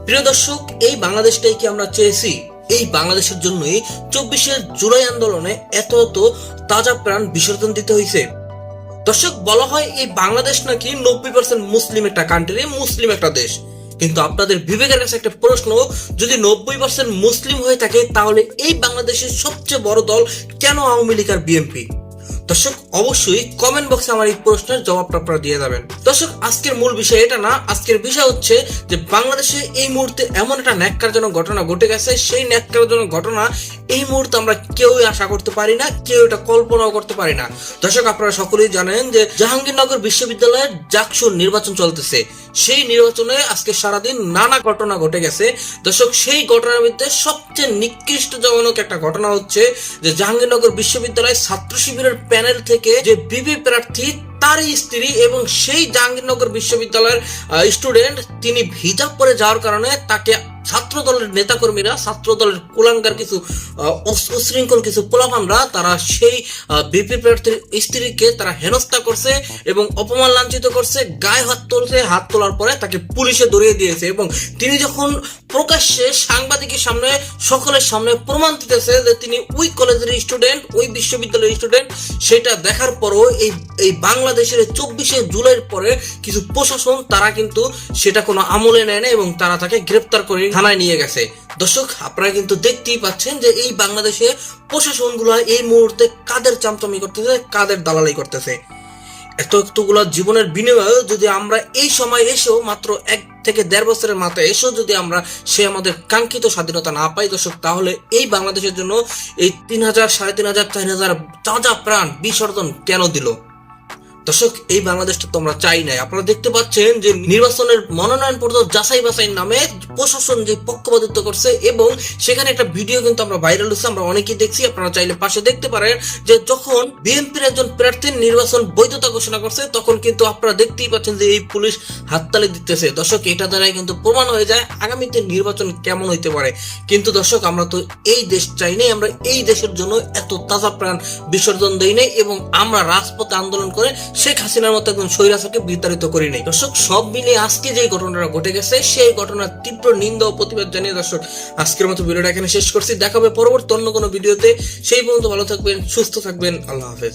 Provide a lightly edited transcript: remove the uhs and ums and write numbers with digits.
প্রিয় দর্শক, এই বাংলাদেশটাই কি আমরা চেয়েছি? এই বাংলাদেশের জন্যই 24শে জুলাই আন্দোলনে এত তাজা প্রাণ বিসর্জন দিতে হয়েছে। দর্শক, বলা হয় এই বাংলাদেশ নাকি 90% মুসলিম একটা কান্ট্রি, মুসলিম একটা দেশ। কিন্তু আপনাদের বিবেকের কাছে একটা প্রশ্ন, যদি 90% মুসলিম হয়ে থাকে তাহলে এই বাংলাদেশের সবচেয়ে বড় দল কেন আওয়ামী লীগ আর বিএনপি? দর্শক, অবশ্যই কমেন্ট বক্সে আমার এই প্রশ্নের জবাবটা আপনারা দিয়ে যাবেন। দর্শক, আজকের মূল বিষয় এটা না, আজকের বিষয় হচ্ছে যে বাংলাদেশে এই মুহূর্তে এমন একটা ন্যাক্কারজনক ঘটনা ঘটে গেছে, সেই ন্যাক্কারজনক ঘটনা এই মুহূর্তে আমরা কেউই আশা করতে পারি না, কেউ এটা কল্পনাও করতে পারি না। দর্শক, আপনারা সকলেই জানেন যে জাহাঙ্গীরনগর বিশ্ববিদ্যালয়ের জাকসুর নির্বাচন চলতেছে। সেই নির্বাচনে আজকে সারাদিন নানা ঘটনা ঘটে গেছে। দর্শক, সেই ঘটনার মধ্যে সবচেয়ে নিকৃষ্টজনক একটা ঘটনা হচ্ছে যে জাহাঙ্গীরনগর বিশ্ববিদ্যালয় ছাত্র শিবিরের প্যানেল থেকে যে বিবি প্রার্থী, তার স্ত্রী এবং সেই জাহাঙ্গীরনগর বিশ্ববিদ্যালয়ের স্টুডেন্ট, তিনি হিজাব পরে যাওয়ার কারণে তাকে ছাত্র দলের নেতাকর্মীরা, ছাত্র দলের কুলাঙ্গার কিছু উশৃঙ্খল কিছু পোলাপানরা, তারা সেই বিপি প্রার্থীর স্ত্রীকে তারা হেনস্থা করছে এবং অপমান লাঞ্ছিত করছে, গায়ে হাত তুলছে। হাত তোলার পরে তাকে পুলিশে ধরিয়ে দিয়েছে এবং তিনি যখন প্রকাশ্যে সাংবাদিকের সামনে, সকলের সামনে প্রমাণ দিতেছে যে তিনি ওই কলেজের স্টুডেন্ট, ওই বিশ্ববিদ্যালয়ের স্টুডেন্ট, সেটা দেখার পরও এই বাংলাদেশের 24শে জুলাইয়ের পরে কিছু প্রশাসন তারা কিন্তু সেটা কোনো আমলে নেয় না এবং তারা তাকে গ্রেপ্তার করে থানায় নিয়ে গেছে। দর্শক, আপনারা কিন্তু দেখতেই পাচ্ছেন যে এই বাংলাদেশে প্রশাসনগুলো এই মুহূর্তে কাদের চামচামি করতেছে, কাদের দালালি করতেছে। এতগুলো জীবনের বিনিময়ে যদি আমরা এই সময় এসেও, মাত্র 1 থেকে 1.5 বছরের মাথায় এসেও যদি আমরা আমাদের কাঙ্ক্ষিত স্বাধীনতা না পাই, দর্শক, তাহলে এই বাংলাদেশের জন্য এই 3000, 3500, 4000 তাজা প্রাণ বিসর্জন কেন দিল? দর্শক, এই বাংলাদেশটা তোমরা চাই নাই। আপনারা দেখতে পাচ্ছেন যে নির্বাচনের মনোনয়ন পত্র যাচাই বাছাই নামে প্রশাসন যে পক্ষপাতিত্ব করছে এবং সেখানে একটা ভিডিও কিন্তু আমরা ভাইরাল হচ্ছে, আমরা অনেকেই দেখছি, আপনারা চাইলে পাশে দেখতে পারেন, যে যখন বিএনপির একজন প্রার্থীর নির্বাচন বৈধতা ঘোষণা করছে তখন কিন্তু আপনারা দেখতেই পাচ্ছেন যে এই পুলিশ হাততালি দিতেছে। দর্শক, এটা দ্বারাই কিন্তু প্রমাণ হয়ে যায় আগামীতে নির্বাচন কেমন হইতে পারে। কিন্তু দর্শক, আমরা তো এই দেশ চাই নাই, আমরা এই দেশের জন্য এত তাজা প্রাণ বিসর্জন দেই নাই এবং আমরা রাজপথে আন্দোলন করে শেখ হাসিনার মতো একজন স্বৈরাচারকে বিতাড়িত করি নাই। দর্শক, সব মিলিয়ে আজকে যে ঘটনাটা ঘটে গেছে, সেই ঘটনার তীব্র নিন্দা ও প্রতিবাদ জানিয়ে দর্শক আজকের মতো ভিডিওটা এখানে শেষ করছি। দেখা হবে পরবর্তী অন্য কোনো ভিডিওতে। সেই পর্যন্ত ভালো থাকবেন, সুস্থ থাকবেন। আল্লাহ হাফেজ।